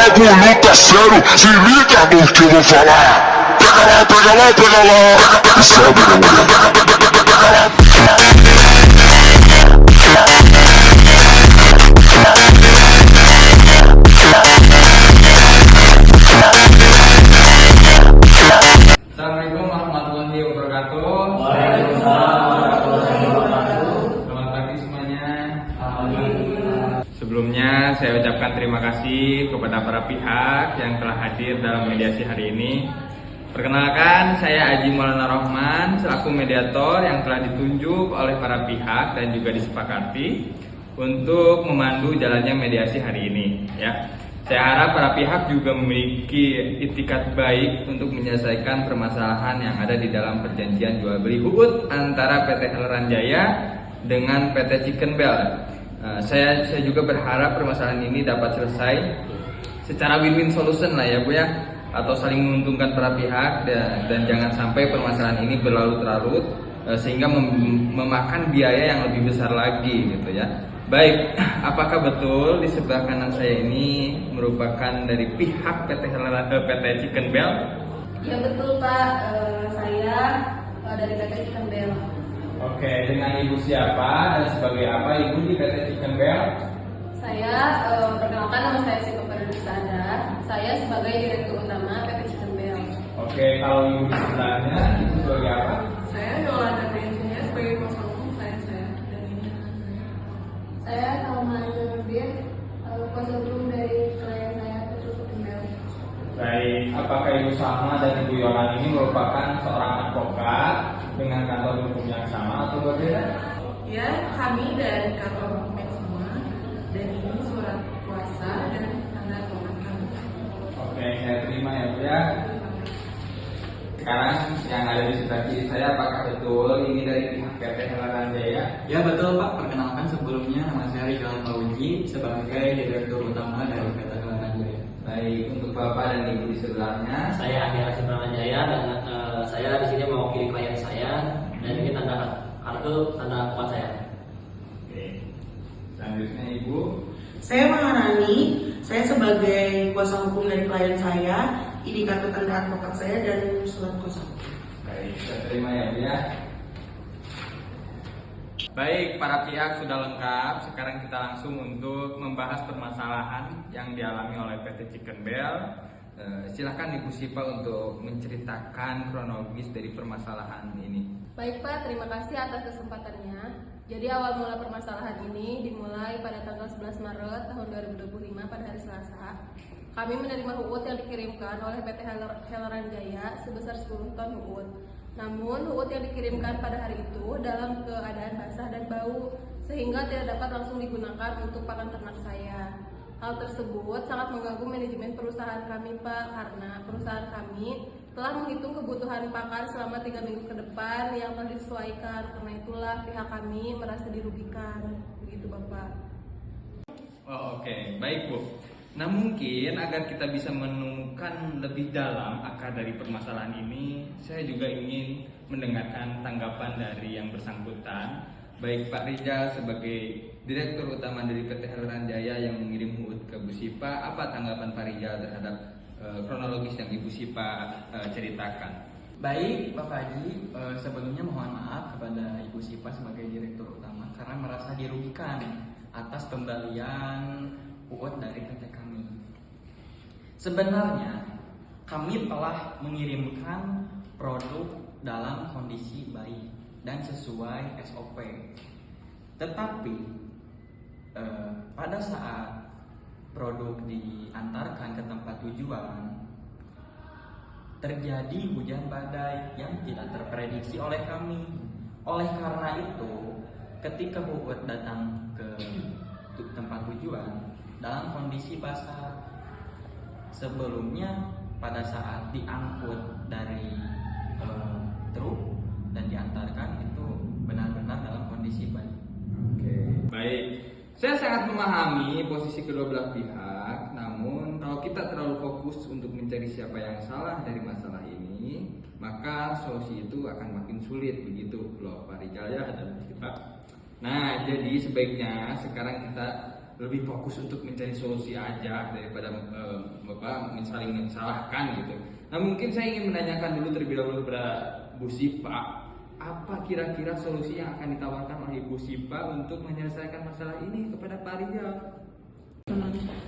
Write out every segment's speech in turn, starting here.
bagulho tá sério, se liga no que eu vou falar. Pega lá, pega lá, pega lá. E sobe, meu mulher. Assalamualaikum warahmatullahi wabarakatuh. Waalaikumsalam warahmatullahi wabarakatuh. Selamat pagi semuanya. Alhamdulillah. Sebelumnya saya ucapkan terima kasih kepada para pihak yang telah hadir dalam mediasi hari ini. Perkenalkan, saya Aji Maulana Rohman selaku mediator yang telah ditunjuk oleh para pihak dan juga disepakati untuk memandu jalannya mediasi hari ini. Ya, saya harap para pihak juga memiliki itikat baik untuk menyelesaikan permasalahan yang ada di dalam perjanjian jual beli HUUD antara PT Heleran Jaya dengan PT Chicken Bell. Saya juga berharap permasalahan ini dapat selesai secara win-win solution lah ya Bu ya, atau saling menguntungkan para pihak dan jangan sampai permasalahan ini berlarut-larut sehingga memakan biaya yang lebih besar lagi gitu ya. Baik, apakah betul di sebelah kanan saya ini merupakan dari pihak PT Chicken Bell? Ya betul Pak, saya dari PT Chicken Bell. Oke, dengan Ibu siapa dan sebagai apa Ibu di PT Chicken Bell? Saya perkenalkan, nama saya Siko Sadar. Saya sebagai Direktur Utama PT Chicken Bell. Oke, kalau Ibu di sebelahnya Ibu sebagai apa? Saya Yolanda Triansyah sebagai kuasa hukum saya dari saya Salma Nurdin, kuasa hukum dari klien saya PT Chicken Bell. Baik, apakah Ibu Salma dan Ibu Yolan ini merupakan seorang advokat dengan kantor hukum yang sama atau berbeda? Ya, kami dari kantor hukum yang sama dan ini surat kuasa dan tanda tangan kami. Oke, saya terima ya Bu ya. Sekarang yang ada di sebelah kiri saya, apakah betul ini dari pihak PT Heleran Jaya? Ya betul Pak, perkenalkan sebelumnya nama saya Rizal Mauji sebagai Direktur Utama dari PT Heleran Jaya. Baik, untuk Bapak dan Ibu di sebelahnya. Saya Andi Rasid Jaya dan saya di sini mewakili klien saya dan ini tanda kartu tanda kuat saya. Oke, selanjutnya Ibu. Saya Maharani, saya sebagai kuasa hukum dari klien saya, ID kartu tanda advokat saya dan surat kuasa hukum. Baik, saya terima ya Bu ya. Baik, para pihak sudah lengkap. Sekarang kita langsung untuk membahas permasalahan yang dialami oleh PT Chicken Bell. Silakan Ibu Sipa untuk menceritakan kronologis dari permasalahan ini. Baik Pak, terima kasih atas kesempatannya. Jadi awal mula permasalahan ini dimulai pada tanggal 11 Maret tahun 2025 pada hari Selasa. Kami menerima HUUD yang dikirimkan oleh PT Heleran Jaya sebesar 10 ton HUUD. Namun HUUD yang dikirimkan pada hari itu dalam keadaan basah dan bau sehingga tidak dapat langsung digunakan untuk pakan ternak saya. Hal tersebut sangat mengganggu manajemen perusahaan kami Pak, karena perusahaan kami telah menghitung kebutuhan pakan selama 3 minggu ke depan yang telah disesuaikan. Karena itulah pihak kami merasa dirugikan. Begitu Bapak. Oh, oke, baik Bu. Nah mungkin agar kita bisa menemukan lebih dalam akar dari permasalahan ini, saya juga ingin mendengarkan tanggapan dari yang bersangkutan. Baik Pak Rizal sebagai Direktur Utama dari PT Heleran Jaya yang mengirim HUUD ke Bu Sipa, apa tanggapan Pak Rizal terhadap kronologis yang Ibu Sipa ceritakan? Baik Bapak Haji, sebelumnya mohon maaf kepada Ibu Sipa sebagai Direktur Utama karena merasa dirugikan atas pembelian HUUD dari PT kami. Sebenarnya kami telah mengirimkan produk dalam kondisi baik dan sesuai SOP. Tetapi pada saat produk diantarkan ke tempat tujuan terjadi hujan badai yang tidak terprediksi oleh kami. Oleh karena itu, ketika HUUD datang ke tempat tujuan dalam kondisi basah, sebelumnya pada saat diangkut dari truk dan diantarkan itu benar-benar dalam kondisi baik. Oke, baik. Saya sangat memahami posisi kedua belah pihak. Namun kalau kita terlalu fokus untuk mencari siapa yang salah dari masalah ini, maka solusi itu akan makin sulit, begitu loh Pak Rizal ya dan kita. Nah, jadi sebaiknya sekarang kita lebih fokus untuk mencari solusi aja daripada saling mensalahkan gitu. Nah mungkin saya ingin menanyakan dulu terlebih dahulu kepada Bu Sipa, apa kira-kira solusi yang akan ditawarkan oleh Ibu Sipa untuk menyelesaikan masalah ini kepada Pak Rijal?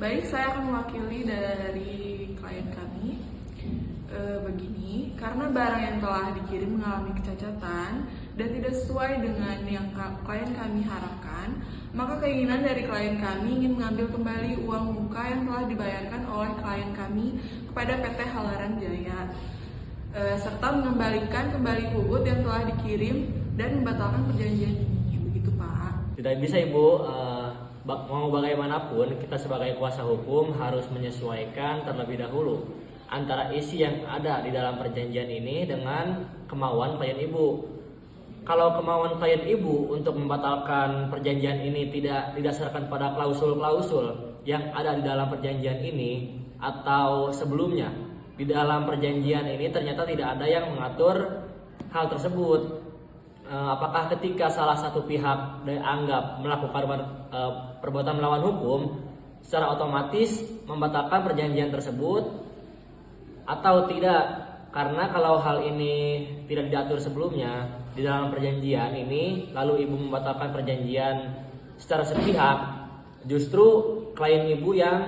Baik, saya akan mewakili dari klien kami. Begini, karena barang yang telah dikirim mengalami kecacatan dan tidak sesuai dengan yang klien kami harapkan, maka keinginan dari klien kami ingin mengambil kembali uang muka yang telah dibayarkan oleh klien kami kepada PT Halaran Jaya, serta mengembalikan kembali UUD yang telah dikirim dan membatalkan perjanjian ini. Begitu, Pak. Tidak bisa Ibu, mau bagaimanapun kita sebagai kuasa hukum harus menyesuaikan terlebih dahulu antara isi yang ada di dalam perjanjian ini dengan kemauan klien Ibu. Kalau kemauan klien Ibu untuk membatalkan perjanjian ini tidak didasarkan pada klausul-klausul yang ada di dalam perjanjian ini, atau sebelumnya di dalam perjanjian ini ternyata tidak ada yang mengatur hal tersebut, apakah ketika salah satu pihak dianggap melakukan perbuatan melawan hukum secara otomatis membatalkan perjanjian tersebut atau tidak? Karena kalau hal ini tidak diatur sebelumnya di dalam perjanjian ini, lalu Ibu membatalkan perjanjian secara sepihak, justru klien Ibu yang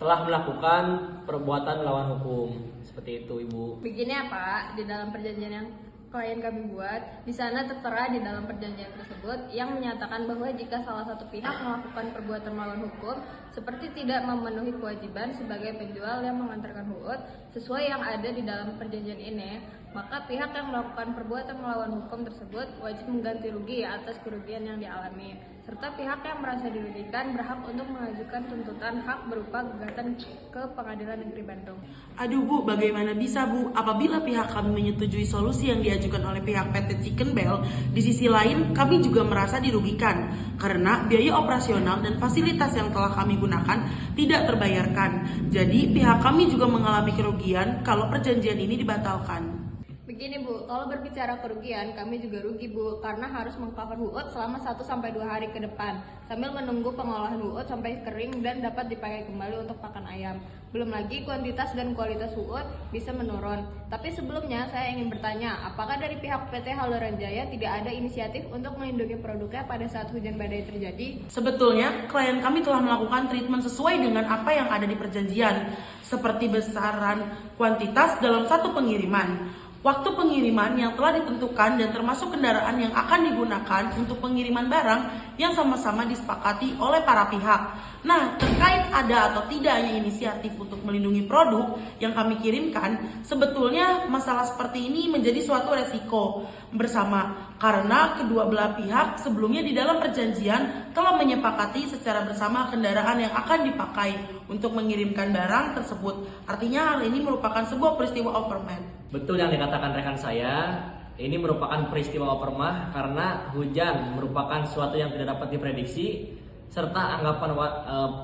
telah melakukan perbuatan melawan hukum. Seperti itu, Ibu. Begini ya Pak, di dalam perjanjian yang klien kami buat, di sana tertera di dalam perjanjian tersebut yang menyatakan bahwa jika salah satu pihak melakukan perbuatan melawan hukum seperti tidak memenuhi kewajiban sebagai penjual yang mengantarkan UUD sesuai yang ada di dalam perjanjian ini, maka pihak yang melakukan perbuatan melawan hukum tersebut wajib mengganti rugi atas kerugian yang dialami, serta pihak yang merasa dirugikan berhak untuk mengajukan tuntutan hak berupa gugatan ke Pengadilan Negeri Bandung. Aduh Bu, bagaimana bisa Bu? Apabila pihak kami menyetujui solusi yang diajukan oleh pihak PT Chicken Bell, di sisi lain kami juga merasa dirugikan karena biaya operasional dan fasilitas yang telah kami gunakan tidak terbayarkan. Jadi pihak kami juga mengalami kerugian kalau perjanjian ini dibatalkan. Begini Bu, kalau berbicara kerugian, kami juga rugi Bu, karena harus mengcover UUD selama 1-2 hari ke depan, sambil menunggu pengolahan UUD sampai kering dan dapat dipakai kembali untuk pakan ayam. Belum lagi kuantitas dan kualitas UUD bisa menurun. Tapi sebelumnya saya ingin bertanya, apakah dari pihak PT Halaran Jaya tidak ada inisiatif untuk melindungi produknya pada saat hujan badai terjadi? Sebetulnya, klien kami telah melakukan treatment sesuai dengan apa yang ada di perjanjian, seperti besaran kuantitas dalam satu pengiriman, waktu pengiriman yang telah ditentukan, dan termasuk kendaraan yang akan digunakan untuk pengiriman barang yang sama-sama disepakati oleh para pihak. Nah, terkait ada atau tidaknya inisiatif untuk melindungi produk yang kami kirimkan, sebetulnya masalah seperti ini menjadi suatu resiko bersama karena kedua belah pihak sebelumnya di dalam perjanjian telah menyepakati secara bersama kendaraan yang akan dipakai untuk mengirimkan barang tersebut. Artinya hal ini merupakan sebuah peristiwa overman. Betul yang dikatakan rekan saya, ini merupakan peristiwa overmah karena hujan merupakan suatu yang tidak dapat diprediksi, serta anggapan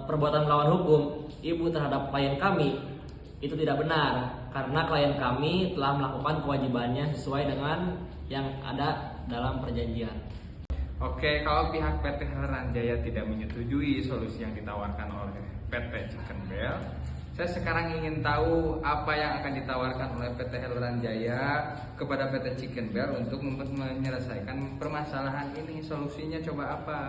perbuatan melawan hukum Ibu terhadap klien kami itu tidak benar karena klien kami telah melakukan kewajibannya sesuai dengan yang ada dalam perjanjian. Oke, kalau pihak PT Halaran Jaya tidak menyetujui solusi yang ditawarkan oleh PT Chicken Bell, saya sekarang ingin tahu apa yang akan ditawarkan oleh PT Halaran Jaya kepada PT Chicken Bell untuk menyelesaikan permasalahan ini. Solusinya coba apa?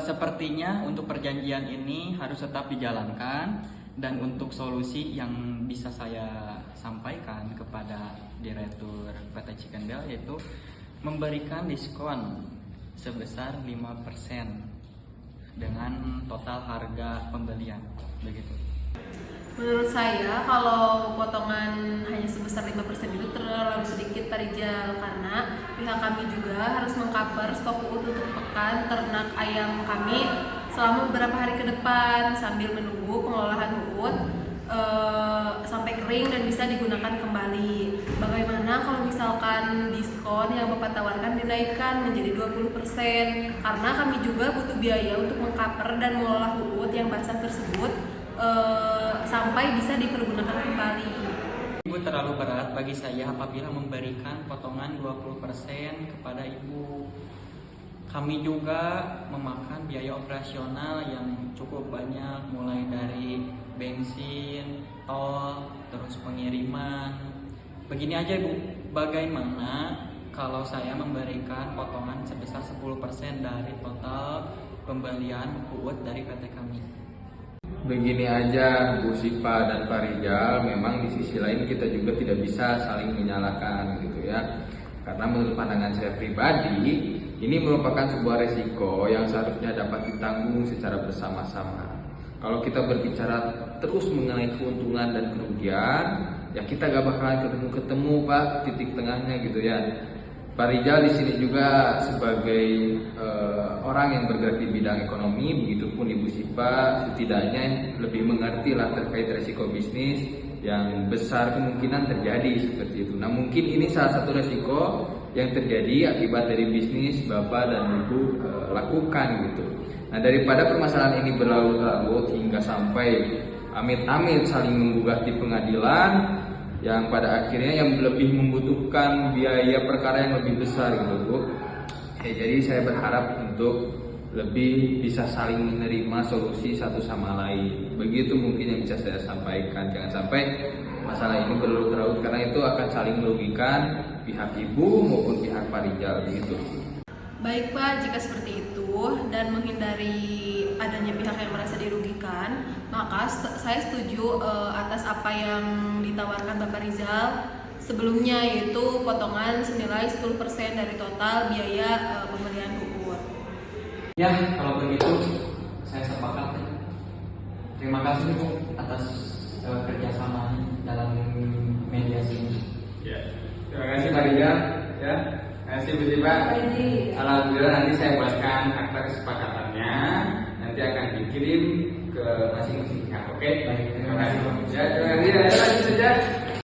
Sepertinya untuk perjanjian ini harus tetap dijalankan, dan untuk solusi yang bisa saya sampaikan kepada Direktur PT Chicken Bell yaitu memberikan diskon sebesar 5% dengan total harga pembelian, begitu. Menurut saya, kalau potongan hanya sebesar 5% itu terlalu sedikit Pak Rijal, karena pihak kami juga harus mengcover stok UUD untuk pekan ternak ayam kami selama beberapa hari ke depan sambil menunggu pengolahan UUD sampai kering dan bisa digunakan kembali. Bagaimana kalau misalkan diskon yang Bapak tawarkan dinaikkan menjadi 20%, karena kami juga butuh biaya untuk mengcover dan mengolah UUD yang basah tersebut sampai bisa dipergunakan kembali. Ibu terlalu berat bagi saya apabila memberikan potongan 20% kepada Ibu. Kami juga memakan biaya operasional yang cukup banyak, mulai dari bensin, tol, terus pengiriman. Begini aja Bu, bagaimana kalau saya memberikan potongan sebesar 10% dari total pembelian UUD dari PT kami? Begini aja Bu Sipa dan Pak Rijal, memang di sisi lain kita juga tidak bisa saling menyalahkan gitu ya. Karena menurut pandangan saya pribadi, ini merupakan sebuah resiko yang seharusnya dapat ditanggung secara bersama-sama. Kalau kita berbicara terus mengenai keuntungan dan kerugian, ya kita gak bakalan ketemu Pak titik tengahnya gitu ya. Pak Rijal di sini juga sebagai orang yang bergerak di bidang ekonomi, begitupun Ibu Sipa setidaknya lebih mengerti lah terkait resiko bisnis yang besar kemungkinan terjadi seperti itu. Nah mungkin ini salah satu resiko yang terjadi akibat dari bisnis Bapak dan Ibu lakukan gitu. Nah daripada permasalahan ini berlarut-larut hingga sampai amit-amit saling menggugat di pengadilan, yang pada akhirnya yang lebih membutuhkan biaya perkara yang lebih besar gitu Bu. Jadi saya berharap untuk lebih bisa saling menerima solusi satu sama lain. Begitu mungkin yang bisa saya sampaikan. Jangan sampai masalah ini berlarut-larut karena itu akan saling merugikan pihak ibu maupun pihak Pak Rijal begitu. Baik Pak, jika seperti itu dan menghindari adanya pihak yang merasa dirugikan, maka saya setuju atas apa yang ditawarkan Bapak Rizal sebelumnya, yaitu potongan senilai 10% dari total biaya pembelian UUD. Ya, kalau begitu saya sepakat. Terima kasih Bu atas kerjasama dalam mediasi ini. Ya, terima kasih Pak Rijal. Ya, terima kasih Bu Sipa. Alhamdulillah nanti saya buatkan akta kesepakatannya. Nanti akan dikirim ke masing-masing pihak. Oke? Baik, Terima kasih. Ya, terima kasih.